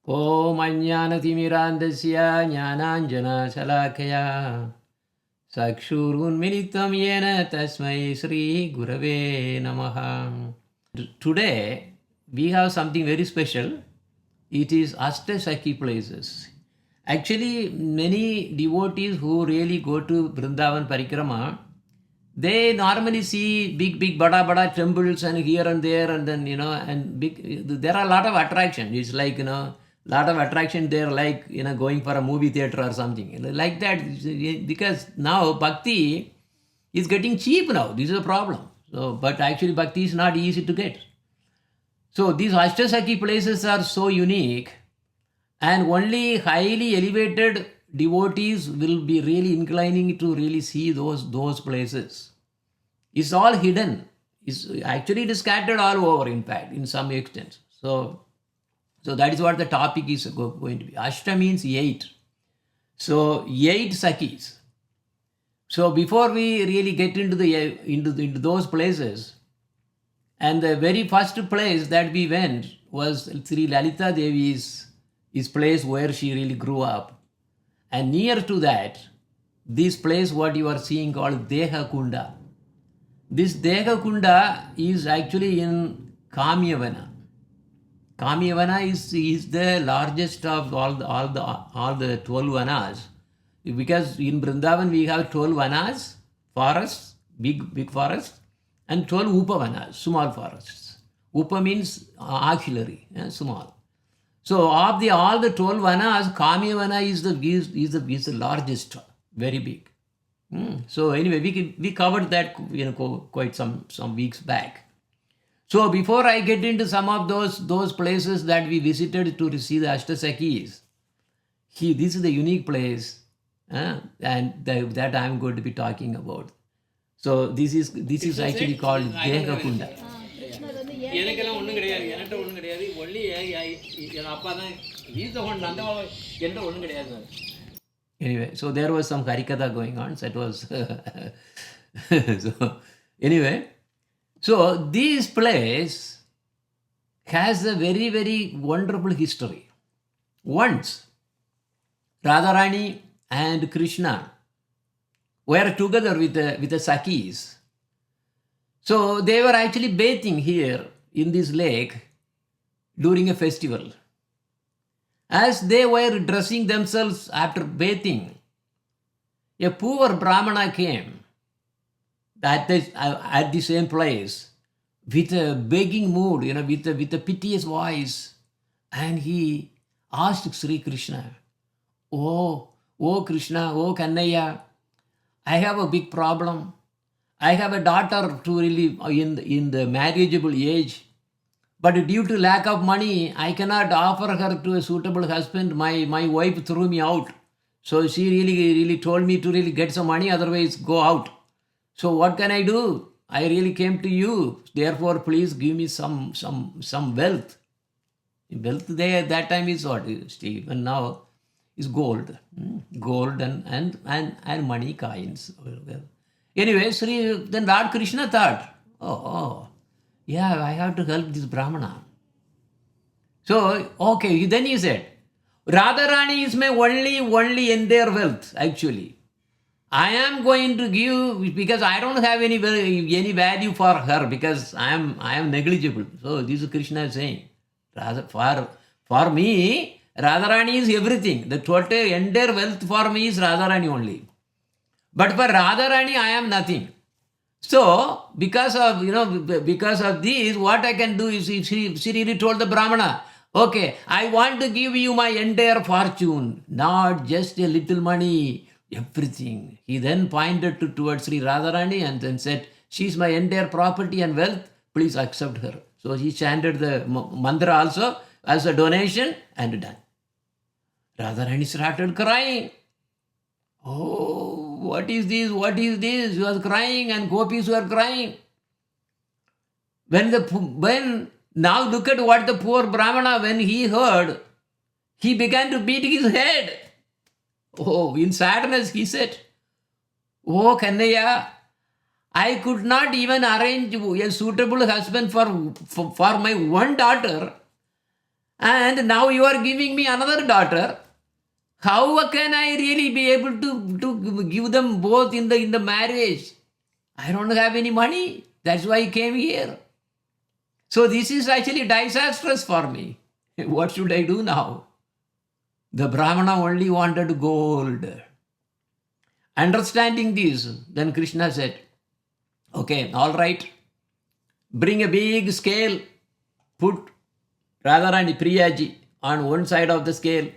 Om Ajnanatimirandasya Jnananjana Shalakaya Sakshurunmilitam Yena Tasmai Sri Gurave Namaha. Today we have something very special. It is Ashta Sakhi places. Actually, many devotees who really go to Vrindavan Parikrama, they normally see big bada temples and here and there, and then, and there are a lot of attraction. It's like, lot of attraction there, like, going for a movie theater or something like that, because now bhakti is getting cheap now. This is a problem. So, but actually bhakti is not easy to get. So these Ashtasakhi places are so unique, and only highly elevated devotees will be really inclining to really see those places. It's all hidden. It is scattered all over, in fact, in some extent. So that is what the topic is going to be. Ashta means 8. So 8 Sakhis. So before we really get into those places, and the very first place that we went was Sri Lalita Devi's place where she really grew up. And near to that, this place what you are seeing called Deha Kunda. This Deha Kunda is actually in Kamyavana. Kamyavana is the largest of all the 12 vanas, because in Vrindavan we have 12 vanas, forests, big forests, and 12 upavanas, small forests. Upa means auxiliary, small. So of all the 12 vanas, Kamyavana is the largest, very big. So anyway, we covered that quite some weeks back. So before I get into some of those places that we visited to receive the Ashtasakhis, this is the unique place, and that I am going to be talking about. So this is actually called Deha Kunda. எனக்கெல்லாம் ஒன்றும் கிடையாது, என்கிட்ட ஒன்றும் கிடையாது, only என் அப்பா தான், he's the one, என்கிட்ட ஒன்றும் கிடையாது. Anyway, so there was some Harikatha going on. So it was so anyway, so this place has a very, very wonderful history. Once Radharani and Krishna were together with the Sakhis. So they were actually bathing here in this lake during a festival. As they were dressing themselves after bathing, a poor Brahmana came at the same place with a begging mood, with a piteous voice, and he asked Sri Krishna, "Oh Krishna, oh Kannaya, I have a big problem. I have a daughter to really in the marriageable age, but due to lack of money, I cannot offer her to a suitable husband. My wife threw me out. So she really told me to really get some money, otherwise go out. So what can I do? I really came to you. Therefore, please give me some wealth." Wealth there that time is what, Steve? And now is gold and money, coins. Anyway, then Lord Krishna thought, oh, yeah, I have to help this Brahmana. So, okay, then he said, Radharani is my only entire wealth, actually. I am going to give, because I don't have any value for her, because I am negligible. So, this is Krishna saying, for me, Radharani is everything. The total entire wealth for me is Radharani only. But for Radharani, I am nothing. So, because of this, what I can do is, she really told the Brahmana, okay, I want to give you my entire fortune, not just a little money, everything. He then pointed towards Sri Radharani and then said, she is my entire property and wealth, please accept her. So he chanted the mantra also as a donation and done. Radharani started crying. Oh, what is this? What is this? She was crying and gopis were crying. Now look at what the poor Brahmana, when he heard, he began to beat his head. Oh, in sadness he said, "Oh Kannaya, I could not even arrange a suitable husband for my one daughter, And now you are giving me another daughter. How can I really be able to give them both in the marriage? I don't have any money. That's why I came here. So this is actually disastrous for me. What should I do now? The Brahmana only wanted gold. Understanding this, then Krishna said, okay, all right, bring a big scale, put Radharani Priyaji on one side of the scale.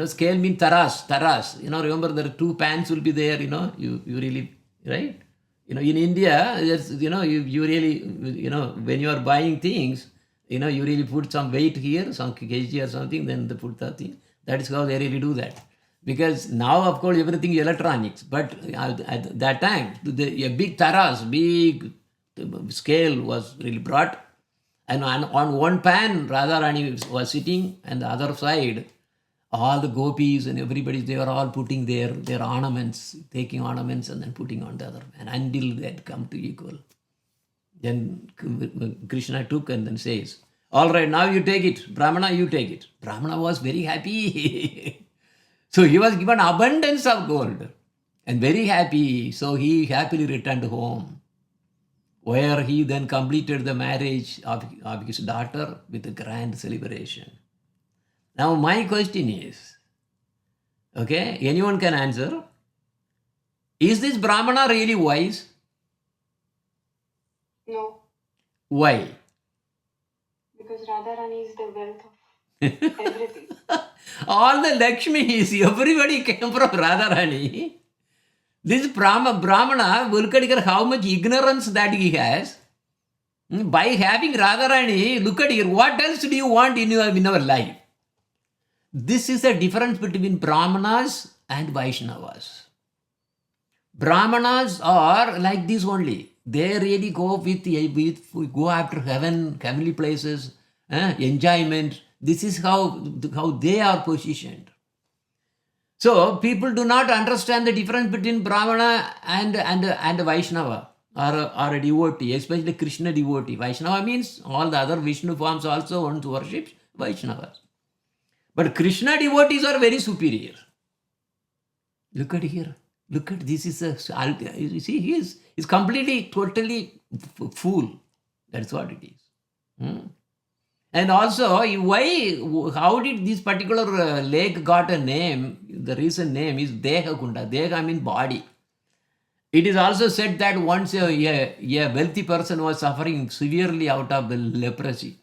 Scale means taras. Remember there are two pans will be there, you really, right? In India, you really, when you are buying things, you really put some weight here, some kg or something, then they put the thing. That is how they really do that. Because now, of course, everything is electronics. But at that time, a big taras, big scale was really brought. And on one pan, Radharani was sitting, and the other side, all the gopis and everybody, they were all putting their ornaments, taking ornaments and then putting on the other pan until they had come to equal. Then Krishna took and then says, all right, now you take it. Brahmana, you take it. Brahmana was very happy. So he was given abundance of gold and very happy. So he happily returned home, where he then completed the marriage of his daughter with a grand celebration. Now my question is, okay, anyone can answer. Is this Brahmana really wise? No, Why? because Radharani is the wealth of everything. All the Lakshmis, everybody came from Radharani. This Brahmana, look at how much ignorance that he has. By having Radharani, look at here, what else do you want in our life? This is the difference between Brahmanas and Vaishnavas. Brahmanas are like this only. They really go go after heaven, heavenly places, enjoyment. This is how they are positioned. So people do not understand the difference between Brahmana and Vaishnava or a devotee, especially Krishna devotee. Vaishnava means all the other Vishnu forms also want to worship Vaishnavas. But Krishna devotees are very superior. Look at here. Look at this is you see, he is completely, totally fool. That's what it is. And also, how did this particular lake got a name? The recent name is Deha Kunda. Deha means body. It is also said that once a wealthy person was suffering severely out of the leprosy.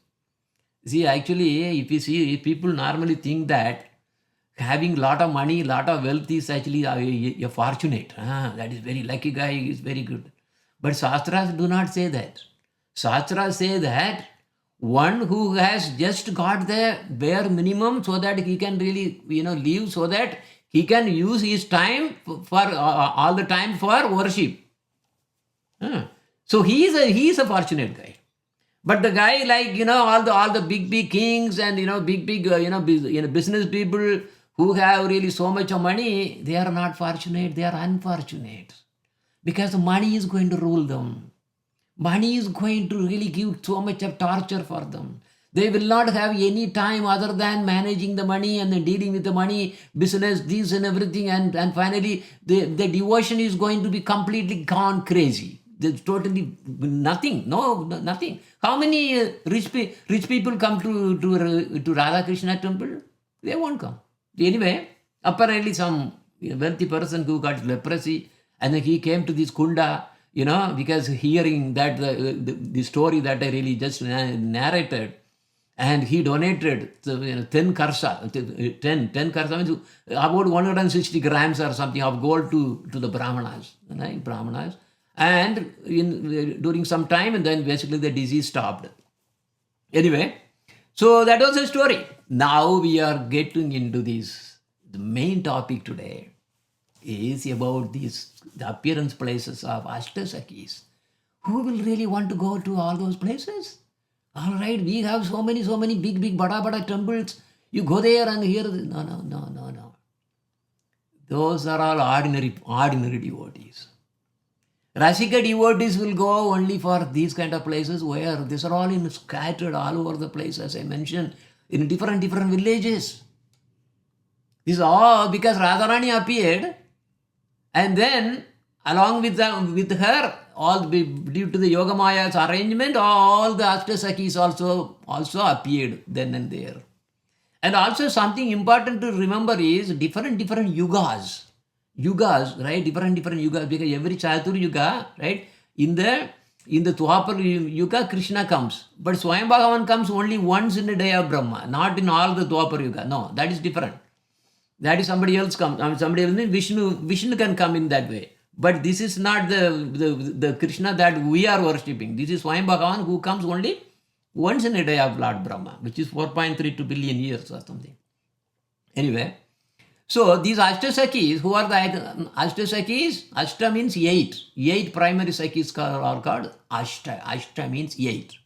See, actually, if you see, people normally think that having a lot of money, lot of wealth is actually a fortunate. That is very lucky guy, is very good. But Shastras do not say that. Shastras say that one who has just got the bare minimum so that he can really, live, so that he can use his time for all the time for worship. So he is a fortunate guy. But the guy like, all the big kings and, big, business people who have really so much of money, they are not fortunate, they are unfortunate. Because the money is going to rule them. Money is going to really give so much of torture for them. They will not have any time other than managing the money and then dealing with the money, business, this and everything. And finally, the devotion is going to be completely gone crazy. There's totally nothing. No, nothing. How many rich people come to Radha Krishna temple? They won't come. Anyway, apparently some wealthy person who got leprosy and then he came to this kunda, because hearing that the story that I really just narrated, and he donated 10 karsa, 10 karsa means about 160 grams or something of gold to the Brahmanas, right? Brahmanas. And during some time, and then basically the disease stopped. Anyway, so that was the story. Now we are getting into this. The main topic today is about the appearance places of Ashta Sakhis. Who will really want to go to all those places? All right, we have so many big bada temples. You go there and hear, no. Those are all ordinary devotees. Rasika devotees will go only for these kind of places where these are all scattered all over the place. As I mentioned, in different villages. This is all because Radharani appeared, and then along with her, all due to the Yogamaya's arrangement, all the Ashtasakis also appeared then and there. And also something important to remember is different yugas. Yugas, right? Different yugas, because every Chatur Yuga, right? In the Dwapar Yuga, Krishna comes. But Swayam Bhagavan comes only once in the day of Brahma, not in all the Dwapar Yuga. No, that is different. That is somebody else comes. Somebody else, Vishnu can come in that way. But this is not the Krishna that we are worshipping. This is Swayam Bhagavan who comes only once in a day of Lord Brahma, which is 4.32 billion years or something. Anyway, so these Ashtasakis, who are the Ashtasakis? Ashta means 8. 8 primary Sakis are called Ashta. Ashta means 8.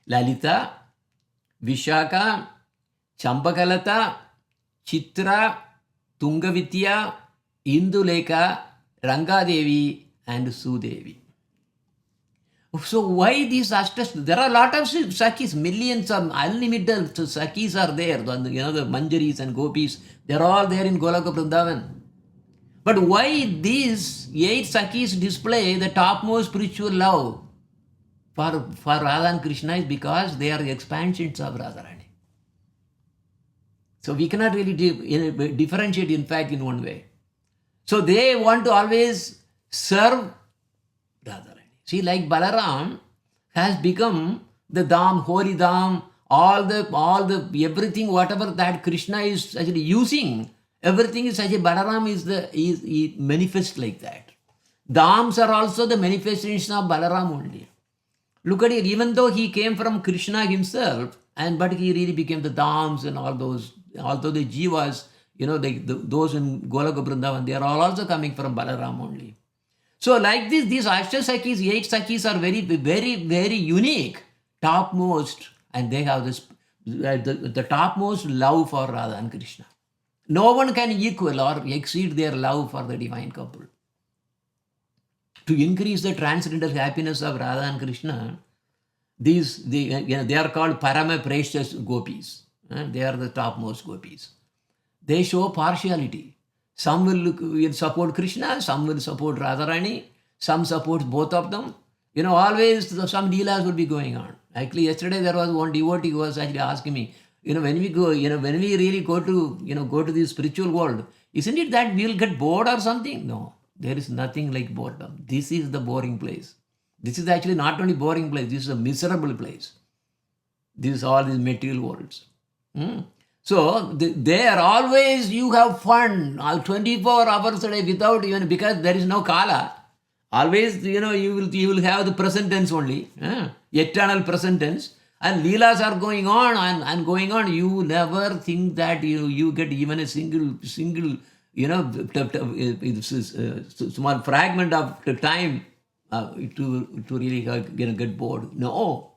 Lalita, Vishaka, Champakalata, Chitra, Tungavitya, Induleka, Rangadevi, and Sudevi. So why these Ashtas? There are a lot of Sakis, millions of unlimited Sakis are there. The Manjaris and Gopis, they're all there in Golaka Vrindavan. But why these 8 Sakis display the topmost spiritual love for Radha and Krishna is because they are the expansions of Radharani. So we cannot really differentiate, in fact, in one way. So they want to always serve Radharani. See, like Balaram has become the Dham, holy Dham, all the everything, whatever that Krishna is actually using, everything is actually Balaram is manifest like that. Dhams are also the manifestation of Balaram only. Look at it, even though he came from Krishna himself, but he really became the Dhams and all those, although the Jivas, those in Golaka Vrindavan, they are all also coming from Balaram only. So like this, these Ashtasakis, 8 Sakis are very, very, very unique, topmost, and they have this the topmost love for Radha and Krishna. No one can equal or exceed their love for the divine couple. To increase the transcendental happiness of Radha and Krishna, they are called Parama Precious Gopis. They are the topmost Gopis. They show partiality. Some will support Krishna, some will support Radharani, some support both of them. Always some leelas will be going on. Actually, yesterday there was one devotee who was actually asking me, when we go, when we really go to the spiritual world, isn't it that we will get bored or something? No, there is nothing like boredom. This is the boring place. This is actually not only boring place, this is a miserable place. This is all these material worlds. So there always you have fun 24 hours a day without because there is no kala. Always you will have the present tense only, eternal present tense, and leelas are going on and going on. You never think that you get even a single small fragment of time to really get bored. No,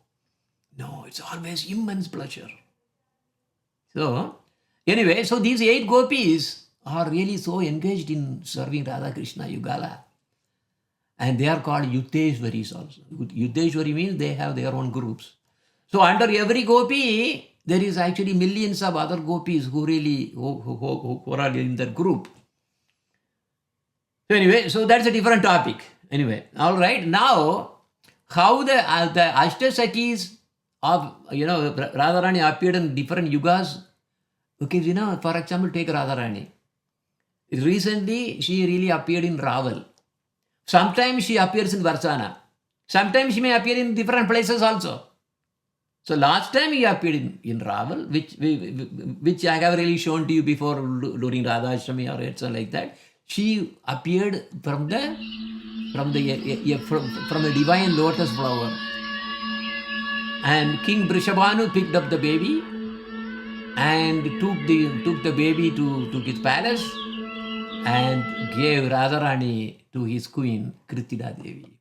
it's always immense pleasure. So, anyway, so these 8 gopis are really so engaged in serving Radha Krishna Yugala. And they are called Yudheshwaris also. Yudheshwari means they have their own groups. So, under every gopi, there is actually millions of other gopis who really who are in that group. So, anyway, so that's a different topic. Anyway, all right. Now, how the Ashtasakis of Radharani appeared in different yugas. Okay, for example, take Radharani. Recently, she really appeared in Raval. Sometimes she appears in Varsana. Sometimes she may appear in different places also. So last time he appeared in Raval, which I have really shown to you before during Radha Ashtami or something like that. She appeared from the divine lotus flower. And King Brishabhanu picked up the baby and took the baby to his palace and gave Radharani to his queen Kritida Devi.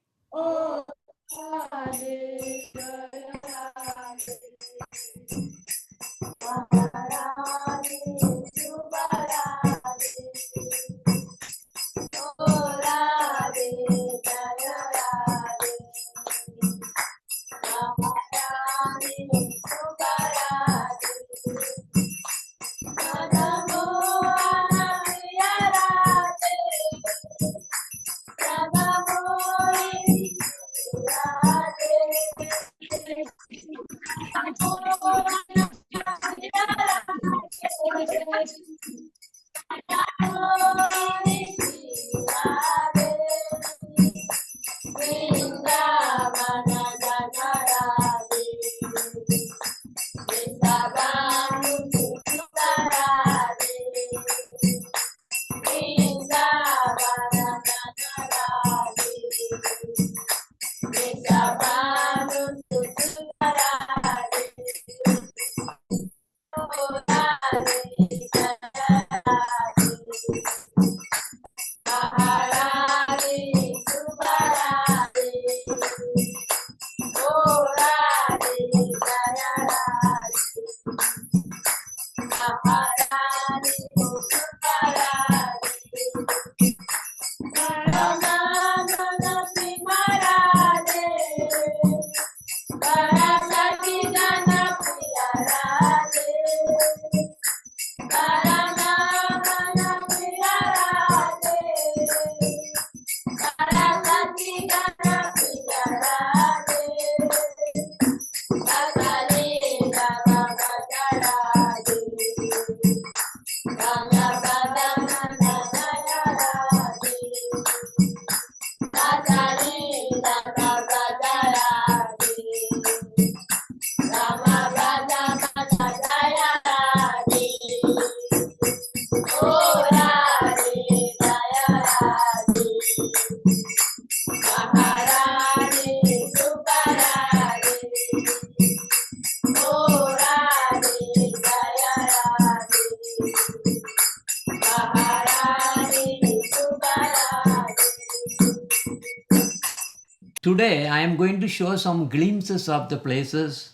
Today, I am going to show some glimpses of the places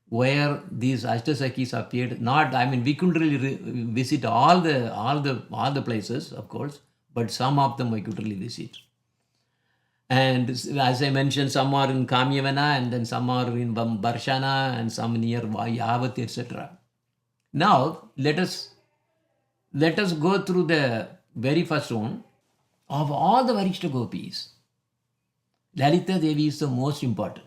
where these Ashtasakis appeared. Not, I mean, we couldn't really visit all the places, of course, but some of them I could really visit. And as I mentioned, some are in Kamyavana, and then some are in Barshana, and some near Yavat, etc. Now, let us go through the very first one. Of all the Varishta Gopis, Lalita Devi is the most important.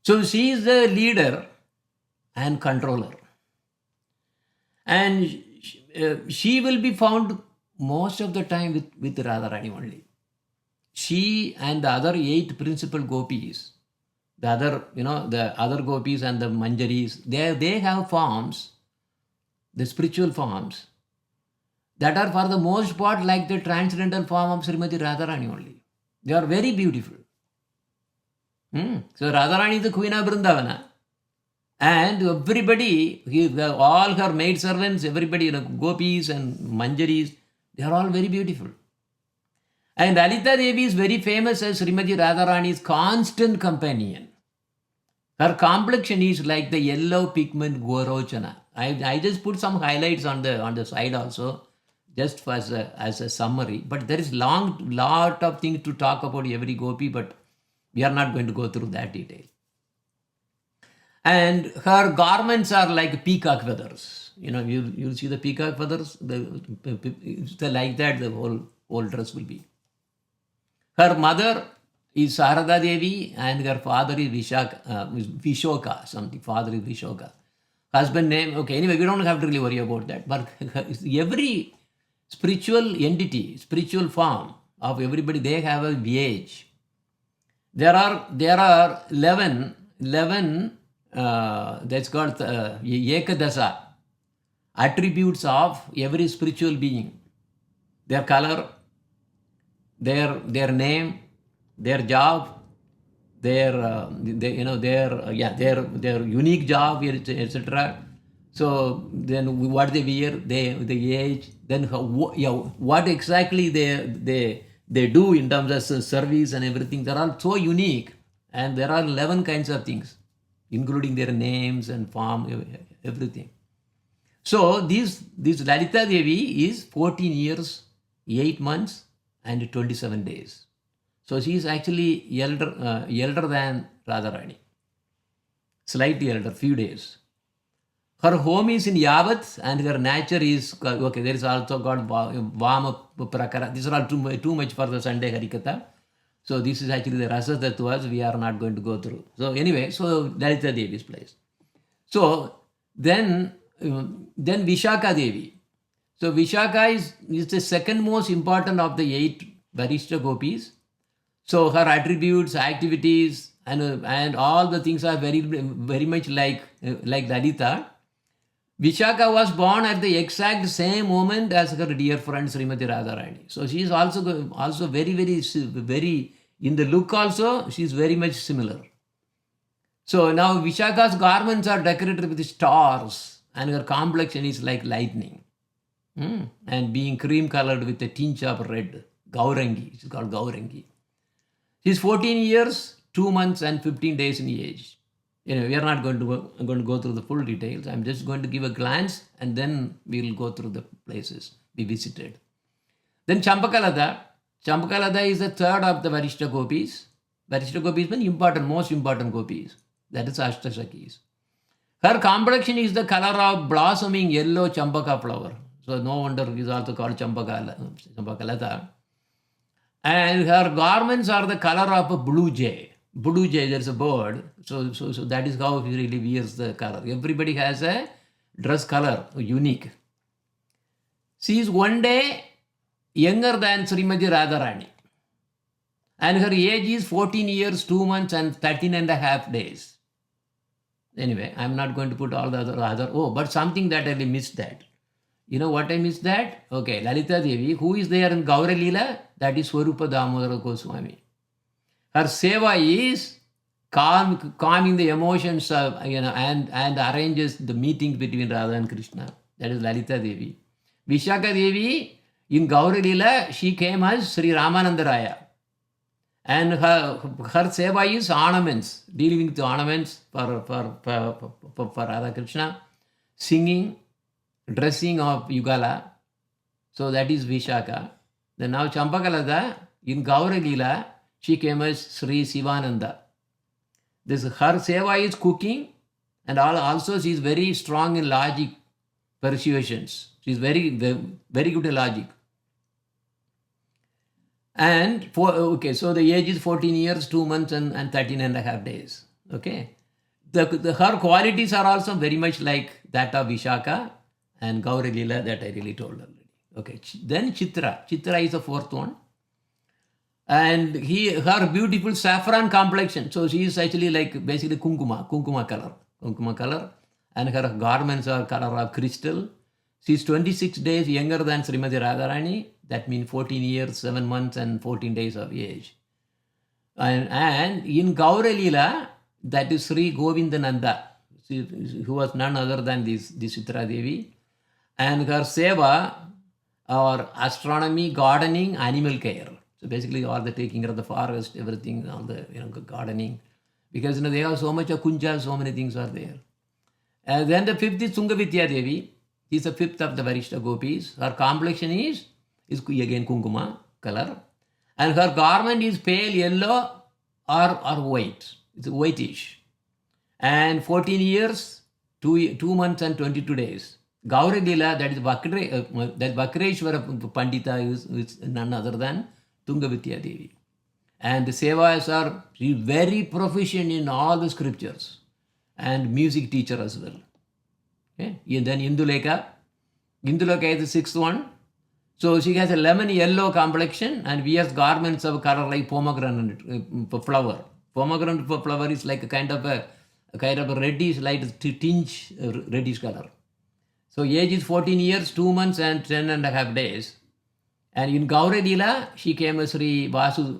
So she is the leader and controller. And she will be found most of the time with Radharani only. She and the other 8 principal gopis, the other gopis and the manjaris, they have forms, the spiritual forms, that are for the most part like the transcendental form of Srimati Radharani only. They are very beautiful. So Radharani is the queen of Vrindavana. And everybody, all her maidservants, everybody, gopis and manjaris, they are all very beautiful. And Lalita Devi is very famous as Srimati Radharani's constant companion. Her complexion is like the yellow pigment Gorochana. I just put some highlights on the side also, just as a summary. But there is lot of things to talk about every gopi, but we are not going to go through that detail. And her garments are like peacock feathers. You'll see the peacock feathers. Like that, the whole dress will be. Her mother is Sarada Devi, and her father is Vishoka. Father is Vishoka. Husband name, okay, anyway, we don't have to really worry about that. But every spiritual entity, spiritual form of everybody, they have a age. There are 11 that's called Ekadasa attributes of every spiritual being. Their color, their name, their job, their unique job, etc. So then what they wear, the age, then what exactly they do in terms of service and everything. They're all so unique, and there are 11 kinds of things, including their names and form, everything. So this Lalita Devi is 14 years, 8 months, and 27 days. So she is actually elder than Radharani, slightly elder, few days. Her home is in Yavat, and her nature is, okay, there is also called Vama Prakara. These are all too much for the Sunday Harikatha. So this is actually the Rasa Tattvas we are not going to go through. So anyway, so Lalita Devi's place. So Then Vishaka Devi. So Vishaka is the second most important of the 8 Varishta Gopis. So her attributes, activities, and all the things are very much like Lalita. Vishaka was born at the exact same moment as her dear friend Srimati Radharani. So she is also very in the look also she is very much similar. So now Vishaka's garments are decorated with stars and her complexion is like lightning. And being cream colored with a tinge of red. Gaurangi. She's called Gaurangi. She's 14 years, 2 months and 15 days in age. We are not going to go through the full details. I'm just going to give a glance and then we will go through the places we visited. Then Champakalada. Champakalada is the third of the Varishta Gopis. Varishta Gopis mean most important Gopis. That is Ashta Sakhis. Her complexion is the color of blossoming yellow champaka flower. So no wonder it is also called Champakalada. And her garments are the color of a blue jay. Blue jay, there's a bird. So that is how he really wears the color. Everybody has a dress color, unique. She is one day younger than Srimati Radharani. And her age is 14 years, 2 months and 13 and a half days. Anyway, I'm not going to put all the other. But something that I missed that. You know what I missed that? Okay, Lalita Devi, who is there in Gaura Leela? That is Swarupa Damodara Goswami. Her seva is calming the emotions of, and arranges the meetings between Radha and Krishna. That is Lalita Devi. Vishaka Devi, in Gaura Leela, she came as Sri Ramananda Raya. And her seva is ornaments, dealing with the ornaments for Radha Krishna, singing, dressing of Yugala. So that is Vishaka. Then now Champakalada, in Gaura Leela, she came as Sri Sivananda. Her seva is cooking and also she is very strong in logic persuasions. She is very good in logic. And so the age is 14 years, 2 months and 13 and a half days. Okay. Her qualities are also very much like that of Vishaka and Gaura Leela that I really told already. Okay. Then Chitra. Chitra is the fourth one. And her beautiful saffron complexion. So she is actually like basically kunkuma color. And her garments are color of crystal. She is 26 days younger than Srimati Radharani. That means 14 years, 7 months and 14 days of age. And in Gaura Leela, that is Sri Govindananda, who was none other than this Chitra Devi. And her seva are astronomy, gardening, animal care. So basically all the taking care of the forest, everything, all the gardening. Because they have so much of kunja, so many things are there. And then the fifth is Tungavidya Devi. He is the fifth of the Varishta Gopis. Her complexion is again kunkuma color. And her garment is pale yellow or white. It's whitish. And 14 years, 2 months and 22 days. Gaura Leela, that is Vakreshwara Pandita is none other than Tungavidya Devi. And the sevas are very proficient in all the scriptures and music teacher as well. Okay. And then Induleka is the sixth one. So she has a lemon yellow complexion and wears garments of color like pomegranate flower. Pomegranate flower is like a kind of a reddish, light tinge reddish color. So age is 14 years, 2 months and 10 and a half days. And in Gaura Leela, she came as Sri Vasu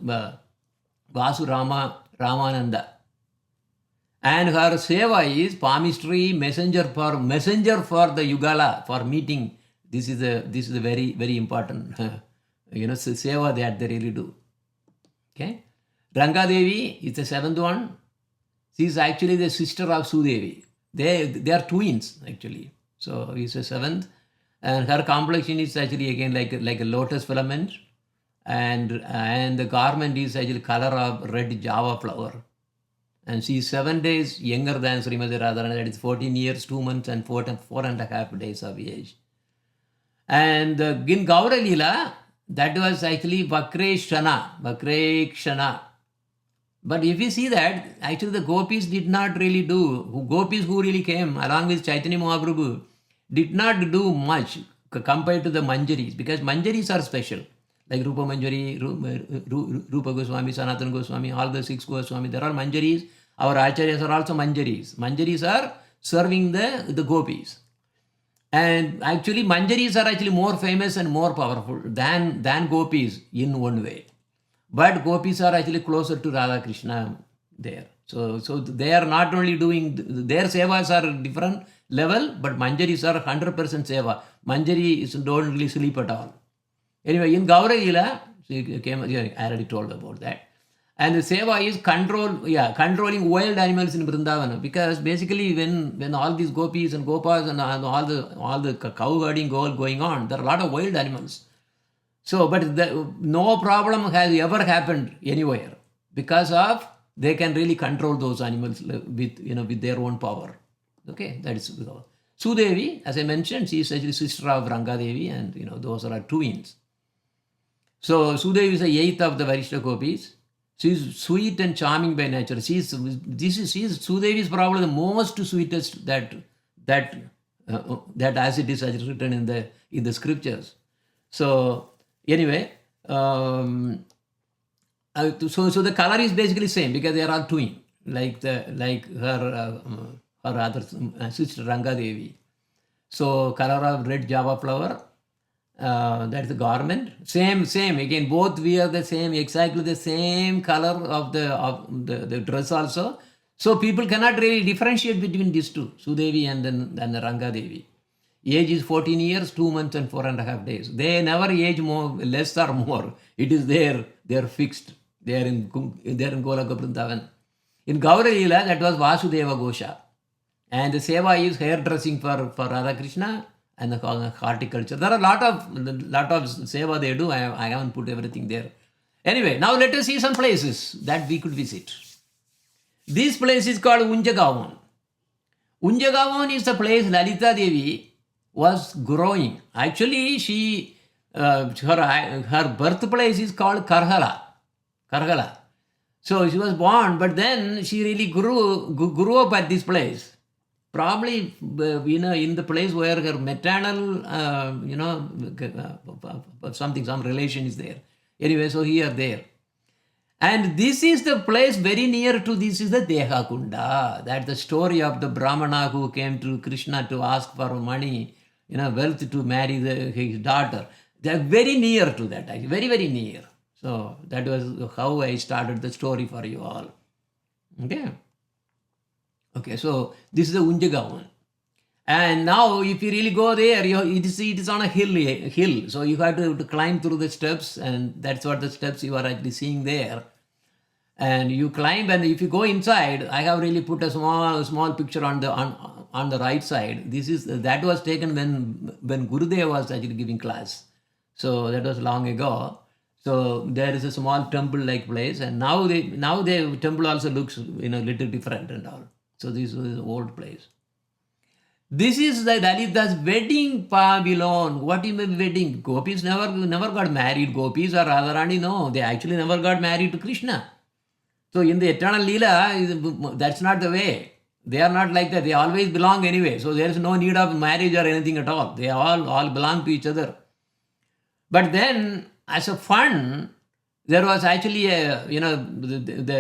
Ramananda. And her seva is palmistry, messenger for the Yugala, for meeting. This is a very, very important, seva that they really do. Okay. Ranga Devi is the seventh one. She is actually the sister of Sudevi. They are twins actually. So he's the seventh. And her complexion is actually again like a lotus filament. And the garment is actually color of red java flower. And she is 7 days younger than Srimati Radharani. That is 14 years, 2 months and 4 and a half days of age. And in Gaura Leela, that was actually Vakreshna. But if you see that, actually the gopis did not really do, gopis who really came along with Chaitanya Mahaprabhu did not do much compared to the manjaris, because manjaris are special. Like Rupa Manjari, Rupa Goswami, Sanatana Goswami, all the 6 Goswami, there are manjaris. Our acharyas are also manjaris. Manjaris are serving the gopis. And actually manjaris are actually more famous and more powerful than gopis in one way. But gopis are actually closer to Radha Krishna there. So they are not only doing, their sevas are different level, but manjaris are 100% seva. Manjari don't really sleep at all. Anyway, in Gaudiya, I already told about that. And the seva is controlling wild animals in Vrindavana, because basically when all these gopis and gopas and all the cow herding going on, there are a lot of wild animals. So, but no problem has ever happened anywhere, because of they can really control those animals with their own power. Okay, that is Sudevi, as I mentioned, she is actually sister of Rangadevi, and those are twins. So Sudevi is the 8th of the Varishta Gopis. She is sweet and charming by nature. Sudevi is probably the most sweetest that as it is written in the scriptures. So anyway, so the color is basically same, because they are all twin, like her other sister Rangadevi. So color of red java flower. That's the garment. Same. Again, both wear the same, exactly the same color of the dress also. So people cannot really differentiate between these two, Sudevi and the Rangadevi. Age is 14 years, 2 months and 4.5 days. They never age less or more. It is there. They are fixed. They are in Golaka Vrindavan. In Gaudiya, that was Vasudeva Gosha. And the seva is hairdressing for Radha Krishna and the horticulture. There are a lot of seva they do. I haven't put everything there. Anyway, now let us see some places that we could visit. This place is called Unjagavan. Unjagavan is the place Lalita Devi was growing. Actually, her birthplace is called Karhala. So she was born, but then she really grew up at this place. Probably, in the place where her maternal, some relation is there. Anyway, so there. And this is the place very near to this is the Deha Kunda. That's the story of the Brahmana who came to Krishna to ask for money, wealth to marry his daughter. They are very near to that, actually, very, very near. So that was how I started the story for you all. Okay, so this is the Unjagavan. And now if you really go there, it is on a hill. So you have to climb through the steps, and that's what the steps you are actually seeing there. And you climb, and if you go inside, I have really put a small picture on the right side. That was taken when Gurudev was actually giving class. So that was long ago. So there is a small temple-like place, and now the temple also looks little different and all. So this was an old place. This is the Lalita's wedding pavilion. What do you mean wedding? Gopis never got married. Gopis or Radharani, no, they actually never got married to Krishna. So in the eternal Leela, that's not the way. They are not like that. They always belong anyway. So there is no need of marriage or anything at all. They all belong to each other. But then, as a fun, there was actually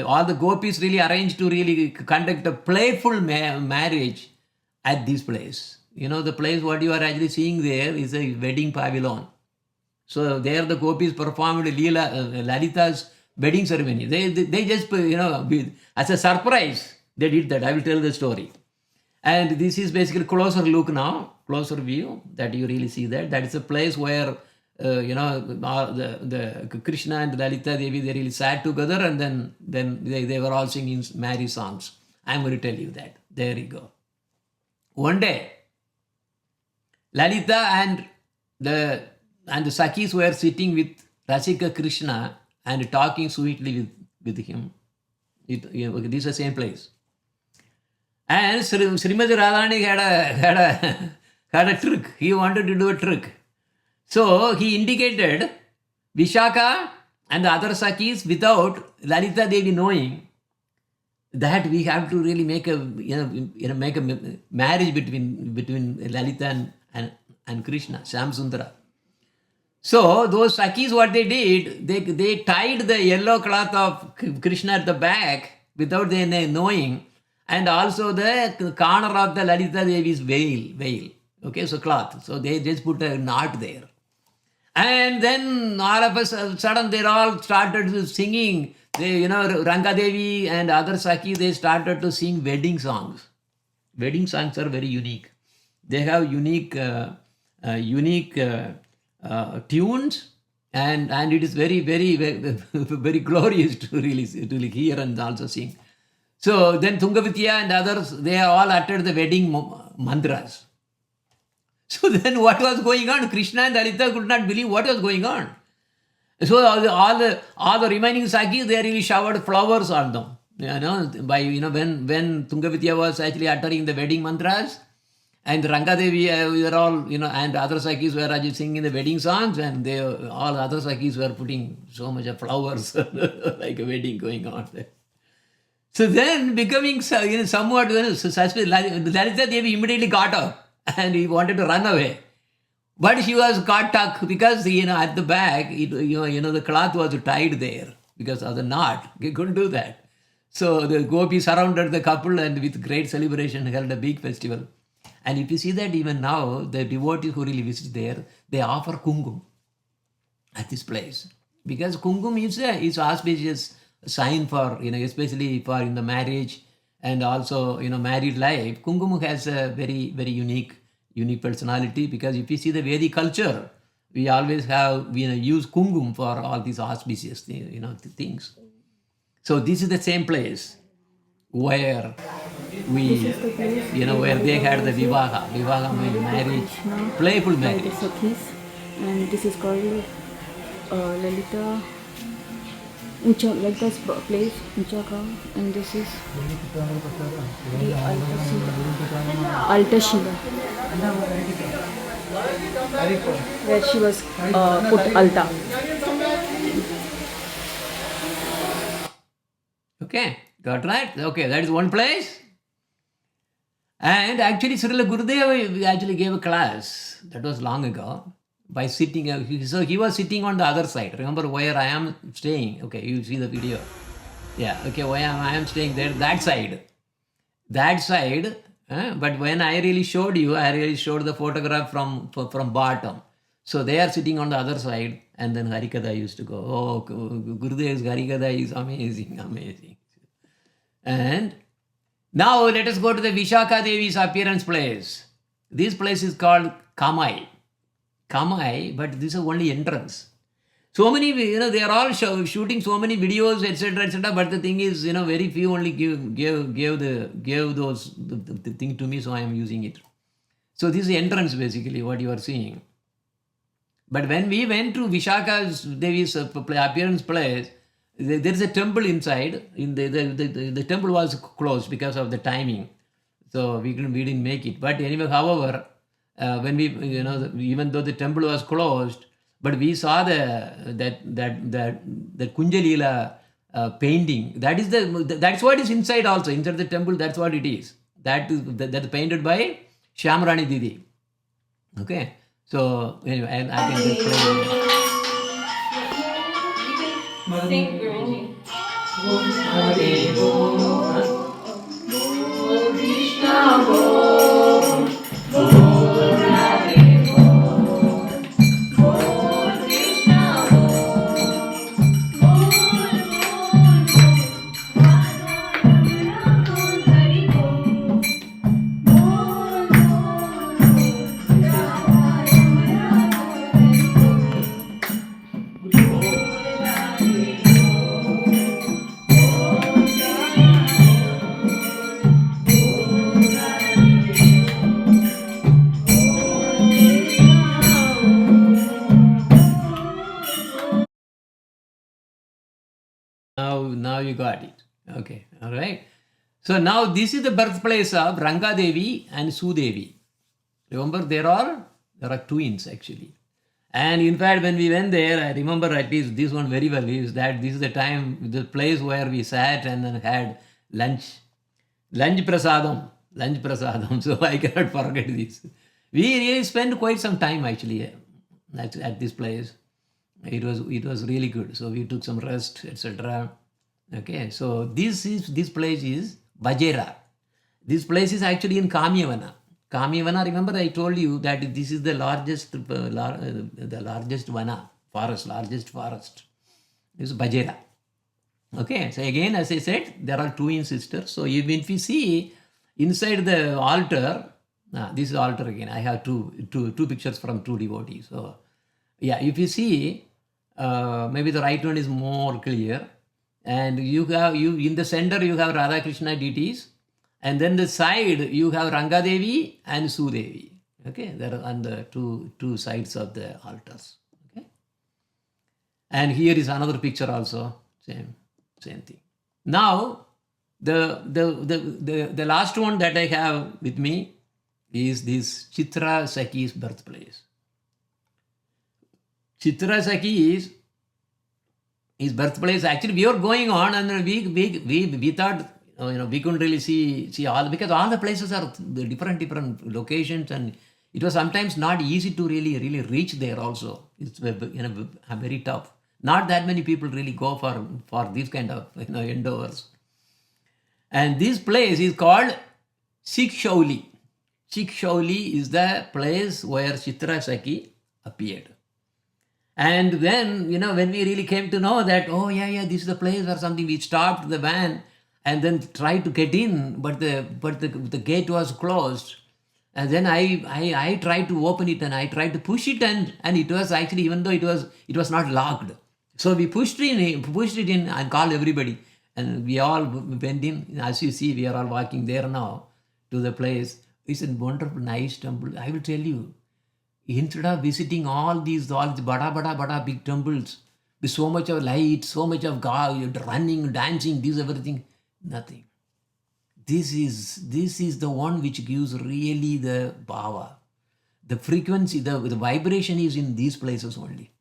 all the gopis really arranged to really conduct a playful marriage at this place. The place what you are actually seeing there is a wedding pavilion. So there the gopis performed Lalita's wedding ceremony. They just, as a surprise, they did that. I will tell the story. And this is basically closer look now, closer view that you really see that. That is a place where the Krishna and Lalita Devi, they really sat together, and then they were all singing marriage songs. I'm going to tell you that. There you go. One day, Lalita and the Sakhis were sitting with Rasika Krishna and talking sweetly with him. This is the same place. And Srimati Radharani had a trick. He wanted to do a trick. So he indicated Vishaka and the other Sakhis without Lalita Devi knowing that we have to really make a make a marriage between Lalita and Krishna, Shamsundara. So those Sakhis, what they did, they tied the yellow cloth of Krishna at the back without their knowing, and also the corner of the Lalita Devi's veil. Okay, so cloth. So they just put a knot there. And then all of a sudden they all started singing. They, Ranga Devi and other Sakhi, they started to sing wedding songs. Wedding songs are very unique. They have unique tunes, and it is very, very, very, very glorious to really hear and also sing. So then Tungavidya and others, they all uttered the wedding mantras. So then what was going on? Krishna and Lalita could not believe what was going on. So all the remaining Sakhis, they really showered flowers on them. When Tungavidya was actually uttering the wedding mantras, and Rangadevi we were all, and other Sakhis were actually singing the wedding songs, and all other Sakhis were putting so much of flowers like a wedding going on there. So then becoming somewhat suspicious, Lalita Devi immediately got up and he wanted to run away. But she was caught tuck because, at the back, the cloth was tied there because of the knot. He couldn't do that. So the gopis surrounded the couple and with great celebration held a big festival. And if you see that even now, the devotees who really visit there, they offer kungum at this place. Because kungum is auspicious sign for, especially for in the marriage and also, married life. Kungum has a very, very unique personality, because if you see the Vedic culture, we always have, use kungum for all these auspicious things. So this is the same place where where they had the vivaha means marriage, playful marriage. The Sakhis, and this is called Lalita Lalita's place, Unchaka, and this is the Alta Shiva, where she was put Alta. Okay, got right? Okay, that is one place. And actually, Srila Gurudeva actually gave a class, that was long ago, by sitting, so he was sitting on the other side. Remember where I am staying? Okay, you see the video. Yeah, okay, where I am staying there, that side. But when I really showed the photograph from bottom. So they are sitting on the other side, and then Harikatha used to go, oh, Gurudev's Harikatha is amazing. And now let us go to the Vishaka Devi's appearance place. This place is called Kamai, but this is only entrance. So many, they are all shooting so many videos, etc. But the thing is, very few only gave those the thing to me, so I am using it. So this is the entrance basically, what you are seeing. But when we went to Vishaka Devi's appearance place, there is a temple inside. The temple was closed because of the timing, so we didn't make it. But anyway, however, when we even though the temple was closed, but we saw that Kunjalila painting. That's what is inside also, inside the temple. That's what it is. That's painted by Shyamrani Didi. Okay, so anyway, and I can just play. Sing, Guruji. Now you got it. Okay, all right. So now this is the birthplace of Ranga Devi and Sudevi. Remember, there are twins actually. And in fact, when we went there, I remember at least this one very well, is that this is the place where we sat and then had Lunch prasadam. So I cannot forget this. We really spent quite some time actually at this place. It was really good. So we took some rest, etc. Okay, so this place is Bajera. This place is actually in Kamyavana. Kamyavana, remember I told you that this is the largest vana, largest forest. This is Bajera. Okay, so again, as I said, there are twin sisters. So even if you see inside the altar, this is altar again. I have two pictures from two devotees. So yeah, if you see, maybe the right one is more clear. And you in the center you have Radha Krishna deities, and then the side you have Ranga Devi and Sudevi. Okay, they are on the two sides of the altars. Okay, and here is another picture also, same thing. Now the last one that I have with me is this Chitra Sakhi's birthplace. Chitra Sakhi his birthplace. Actually, we were going on, and we thought, we couldn't really see all, because all the places are the different locations, and it was sometimes not easy to really reach there. Also, it's very tough. Not that many people really go for these kind of endeavors. And this place is called Chikshauli. Chikshauli is the place where Chitra Sakhi appeared. And then, when we really came to know that, this is the place or something, we stopped the van and then tried to get in, but the gate was closed. And then I tried to open it, and I tried to push it, and it was actually, even though it was not locked. So we pushed it in and called everybody. And we all went in. As you see, we are all walking there now to the place. It's a wonderful, nice temple. I will tell you, instead of visiting all these bada big temples with so much of light, so much of God, running, dancing, this everything, nothing. This is the one which gives really the bhava. The frequency, the vibration is in these places only.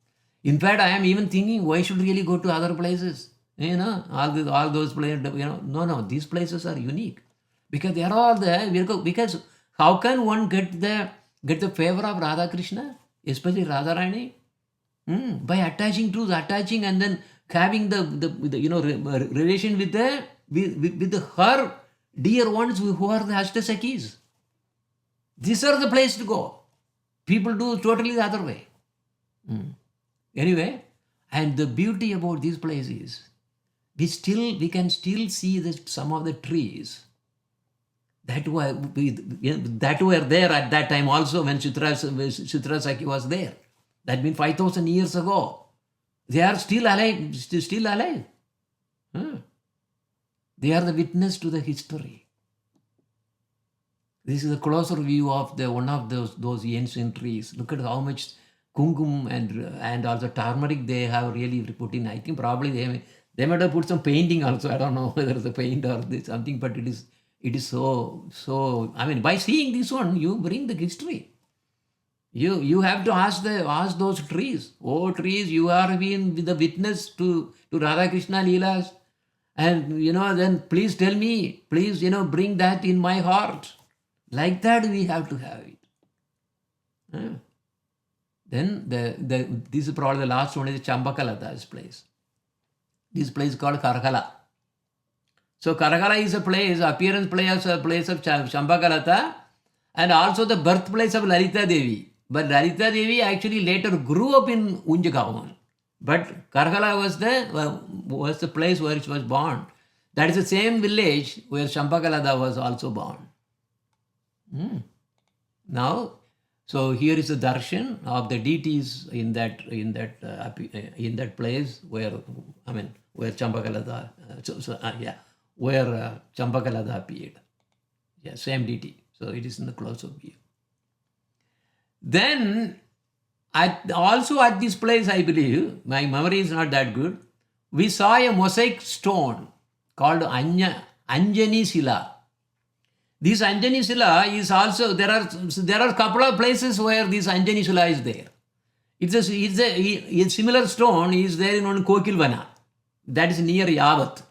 In fact, I am even thinking, why should really go to other places? All those places, no, these places are unique. Because they are all there. Because how can one get the favor of Radha Krishna, especially Radha Rani? By attaching and then having the relation with her dear ones who are the Ashta Sakhis. These are the place to go. People do totally the other way. Anyway, and the beauty about this place is, we can still see some of the trees that were there at that time also, when Chitra Sakhi was there. That means 5,000 years ago. They are still alive. They are the witness to the history. This is a closer view of one of those ancient trees. Look at how much kumkum and also turmeric they have really put in. I think probably they might have put some painting also. I don't know whether it's a paint or something, but it is so. I mean, by seeing this one, you bring the history. You have to ask those trees. Oh, trees, you are being the witness to Radha Krishna Leelas, and then please tell me, please bring that in my heart. Like that, we have to have it. Then this is probably the last one, is Chambakalata's place. This place is called Karkala. So Karkala is a place of Chambakalata, and also the birthplace of Lalita Devi. But Lalita Devi actually later grew up in Unjagaon. But Karkala was the place where she was born. That is the same village where Chambakalata was also born. Now, so here is the darshan of the deities in that place where Chambakalata, where Chambakalata appeared. Yeah, same deity. So it is in the close of view. Then, also at this place, I believe, my memory is not that good, we saw a mosaic stone called Anjani Sila. This Anjani Sila is also, there are a couple of places where this Anjani Sila is there. It's a similar stone is there in one Kokilvana. That is near Yavat.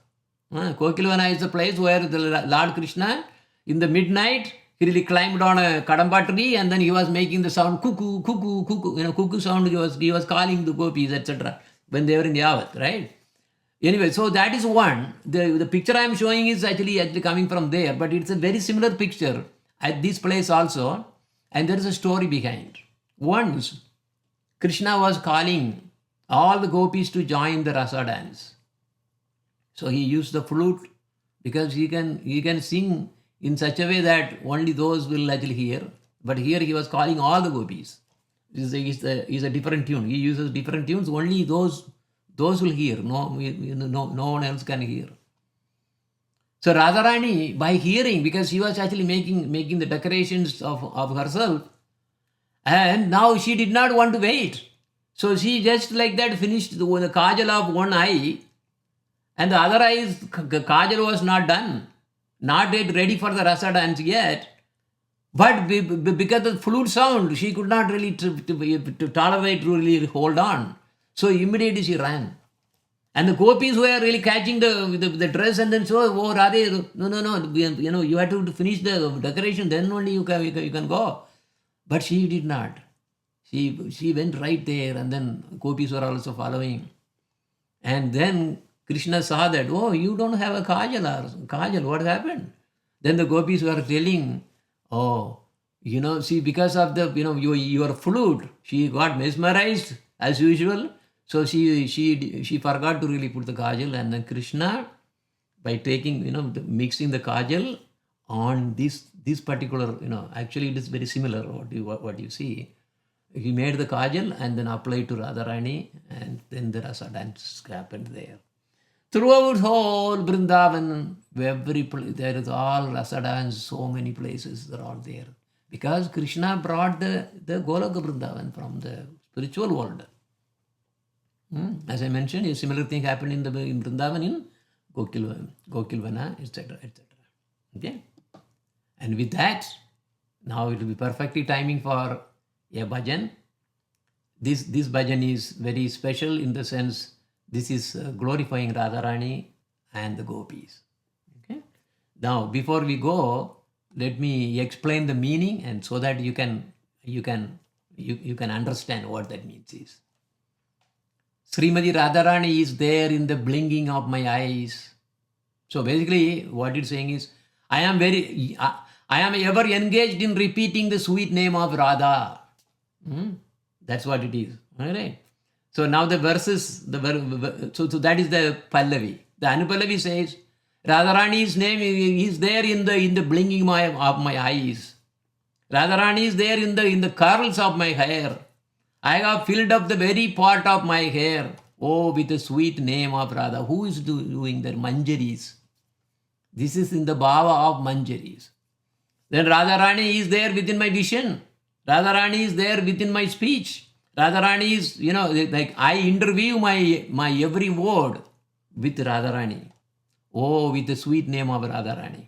Kokilvana is the place where the Lord Krishna, in the midnight, he really climbed on a kadamba tree and then he was making the sound cuckoo, cuckoo, cuckoo, cuckoo sound. He was calling the gopis, etc. when they were in Yavat, right? Anyway, so that is one. The picture I am showing is actually coming from there, but it's a very similar picture at this place also, and there is a story behind. Once, Krishna was calling all the gopis to join the rasa dance. So he used the flute because he can sing in such a way that only those will actually hear. But here he was calling all the gopis. This is a different tune. He uses different tunes. Only those will hear. No one else can hear. So Radharani, by hearing, because she was actually making the decorations of herself, and now she did not want to wait. So she just like that finished the kajal of one eye, and the other eye's kajal was not done, not yet ready for the rasa dance yet. But because of the flute sound, she could not really to tolerate, to really hold on. So immediately she ran. And the gopis were really catching the dress and then so, oh, Radhe, no, you have to finish the decoration, then only you can go. But she did not. She went right there and then gopis were also following. And then Krishna saw that, oh, you don't have a kajal, what happened? Then the gopis were telling, oh, see, because of the, your flute, she got mesmerized as usual. So she forgot to really put the kajal, and then Krishna, by taking, mixing the kajal on this particular, actually it is very similar what you see. He made the kajal and then applied to Radharani, and then the rasa dance happened there. Throughout whole Vrindavan, every place, there is all rasa dance, so many places, they're all there. Because Krishna brought the Goloka Vrindavan from the spiritual world. As I mentioned, a similar thing happened in Vrindavan, in Gokilvana, etc., etc. Okay? And with that, now it will be perfectly timing for a bhajan. This bhajan is very special in the sense this is glorifying Radharani and the gopis. Okay? Now, before we go, let me explain the meaning, and so that you can understand what that means is. Srimati Radharani is there in the blinking of my eyes. So basically, what it's saying is, I am ever engaged in repeating the sweet name of Radha. That's what it is. All right. So now the verses, so that is the Pallavi. The Anupallavi says, Radharani's name is there in the blinking of my eyes. Radharani is there in the curls of my hair. I have filled up the very part of my hair. Oh, with the sweet name of Radha. Who is doing that? Manjaris. This is in the bhava of Manjaris. Then Radharani is there within my vision. Radharani is there within my speech. Radharani is, like I interview my every word with Radharani. Oh, with the sweet name of Radharani.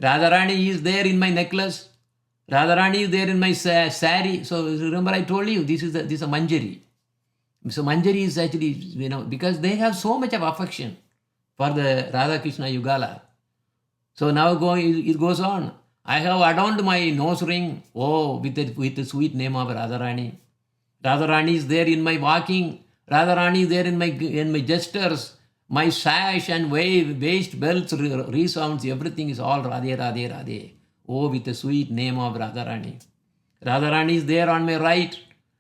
Radharani is there in my necklace. Radharani is there in my sari. So remember I told you, this is a Manjari. So Manjari is actually, because they have so much of affection for the Radha Krishna Yugala. So now it goes on. I have adorned my nose ring, with the sweet name of Radharani. Radharani is there in my walking. Radharani is there in my gestures. My sash and waist belts, resounds, everything is all Radhe, Radhe, Radhe. Oh, with the sweet name of Radharani. Radharani is there on my right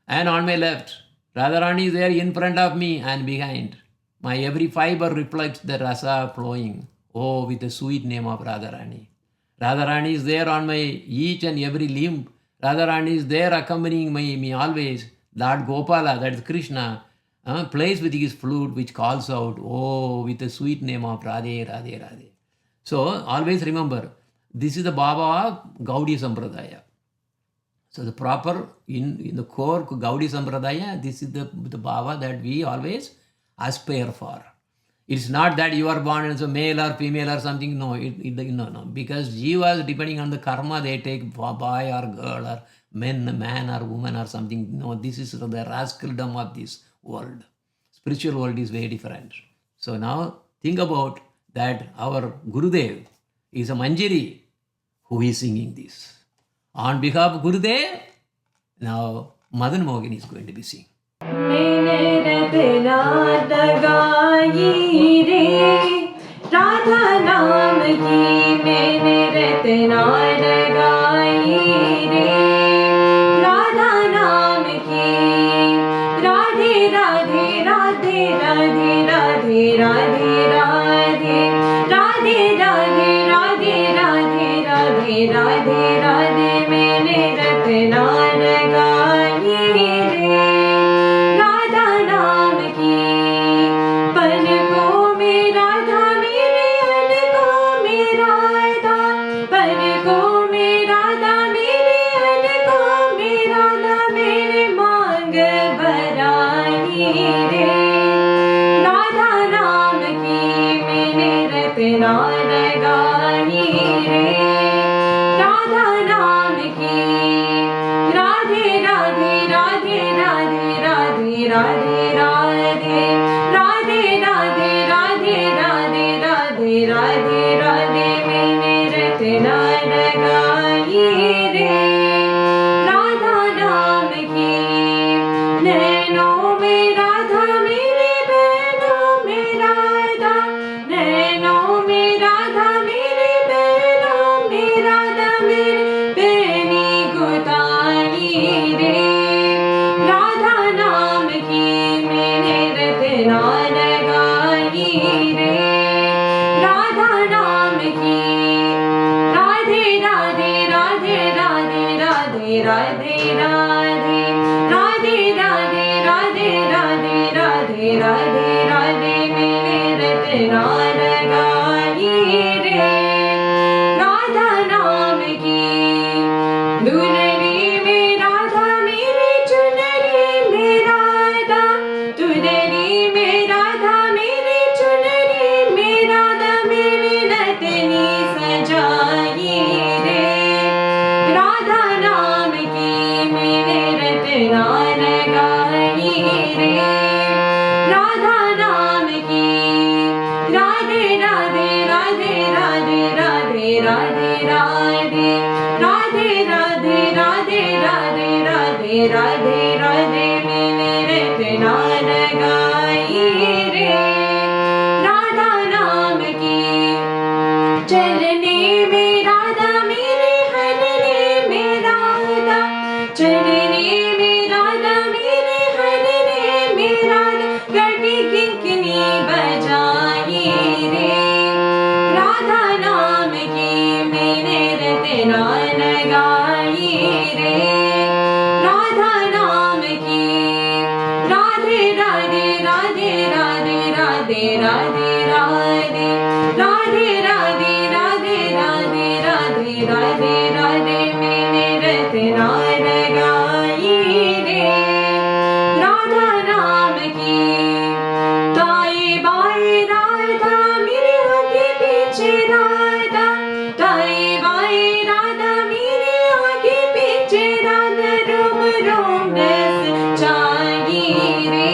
and on my left. Radharani is there in front of me and behind. My every fiber reflects the rasa flowing. Oh, with the sweet name of Radharani. Radharani is there on my each and every limb. Radharani is there accompanying me always. Lord Gopala, that is Krishna, plays with his flute which calls out, oh, with the sweet name of Radhe, Radhe, Radhe. So always remember, this is the bhava of Gaudiya Sampradaya. So the proper, in the core Gaudiya Sampradaya, this is the bhava that we always aspire for. It's not that you are born as a male or female or something. No, no. Because jivas, depending on the karma, they take boy or girl or man or woman or something. No, this is the rascaldom of this world. Spiritual world is very different. So now think about that our Gurudev is a Manjari who is singing this. On behalf of Gurudev, now Madan Mohan is going to be singing. Radha नाम की मैंने रतना लगाई रे राधा नाम की राधे राधे राधे राधे राधे राधे राधे राधे राधे राधे राधे राधे राधे राधे मैंने रतना लगाई रे राधा नाम की पलकों में राधा मेरे अलकों में राधा पलकों में राधा मेरे अलकों में राधा मेरे मांग भराई रे राधा नाम की मैंने रतना लगाई रे राधा नाम की राधे राधे राधे राधे राधे राधे राधे राधे राधे राधे राधे राधे राधे राधे मैंने रतना लगाई रे राधा नाम की नैनों में राधा मेरे बहनों में राधा नैनों में राधा मेरे बहनों में राधा मेरे बहनी गुताई रे राधा नाम की मैंने रतना लगाई रे राधा नाम की राधे राधे राधे राधे राधे राधे राधे राधे राधे राधे राधे राधे राधे राधे मैंने रतना लगाई रे राधा नाम की दुलरी में राधा मेरे चुनरी में राधा दुलरी में राधा मेरे चुनरी में राधा मेरी नतनी सजाई रे राधा नाम की मैंने रतना लगाई रे राधा नाम की राधे राधे राधे राधे राधे राधे राधे राधे राधे राधे राधे राधे राधे राधे मैंने रतना लगाई रे राधा नाम की चलने में राधा मेरे हलने में राधा चलने में राधा मेरे हलने में राधा गटी किंकिनी बजाई रे राधा नाम की मैंने रतना लगाई रे राधा नाम की राधे राधे राधे राधे राधे राधे राधे राधे राधे राधे राधे राधे राधे राधे मैंने रतना लगाई रे राधा नाम की ताए बाए राधा मेरे आगे पीछे राधा ताए बाए राधा मेरे आगे पीछे राधा रोम रोम रस चाहिए रे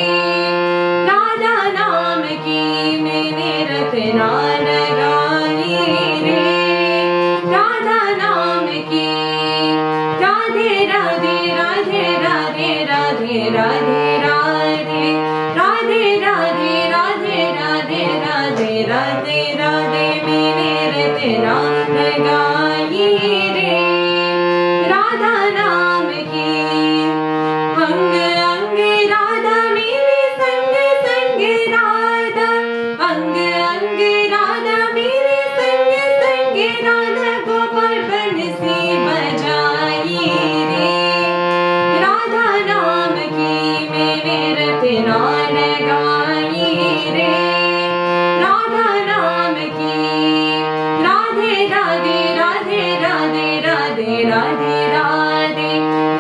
राधा नाम की मैंने रतना लगाई रे राधा नाम की राधे राधे राधे राधे राधे राधे राधे राधे राधे राधे राधे राधे राधे राधे मैंने रतना लगाई रे राधा नाम की अंग अंग राधा मेरे संग संग राधा अंग अंग राधा मेरे संग संग राधा गोपाल बंसी बजाई रे राधा नाम की मैंने रतना लगाई रे राधा नाम की राधे राधे राधे राधे राधे राधे राधे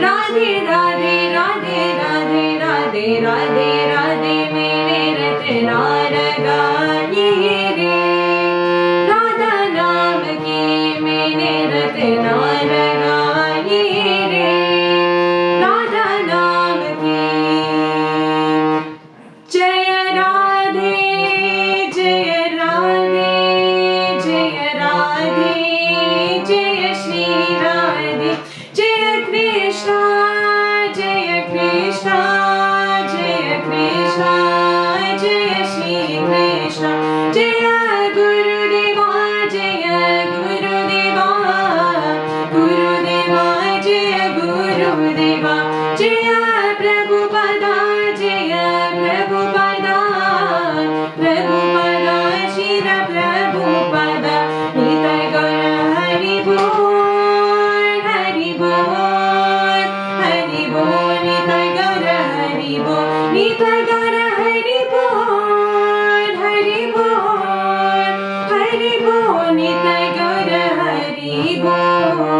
राधे राधे राधे राधे राधे राधे राधे मैंने रतना लगाई रे राधा नाम की मैंने रतना लगाई रे राधा नाम की जय राधे जय Radhe Krishna, Jaya Krishna, Jaya Shri Krishna, Jaya Gurudeva, Jaya Gurudeva, Gurudeva, Jaya Gurudeva, Jaya Prabhupada, Jaya Prabhupada, Prabhupada, Shira Prabhupada, Nitai Gaura Hari Bol, Hari Bol, Hari Bol, Nitai Gaura Hari Bol, Nitai Gaura Hari Bol, Hari Bol, Hari Bol, Nitai Gaura Hari Bol.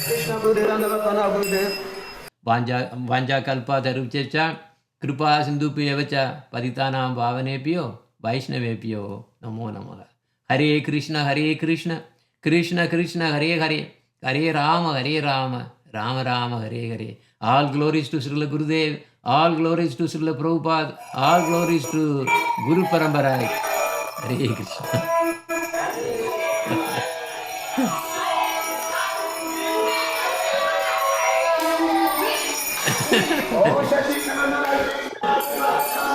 Krishna Gurudev and Vatana Gurudev. Vanja kalpa tarupchecha kripa sindhupiyevacha patitanam bhavanepyo vaishnavepyo namo namaha. Hare Krishna, Krishna Krishna, Hare Hare, Hare Rama, Rama Rama, Hare Hare. All glories to Srila Gurudev, all glories to Srila Prabhupada, all glories to Guru Parampara. Hare Krishna. Oh, Shashi Kanana.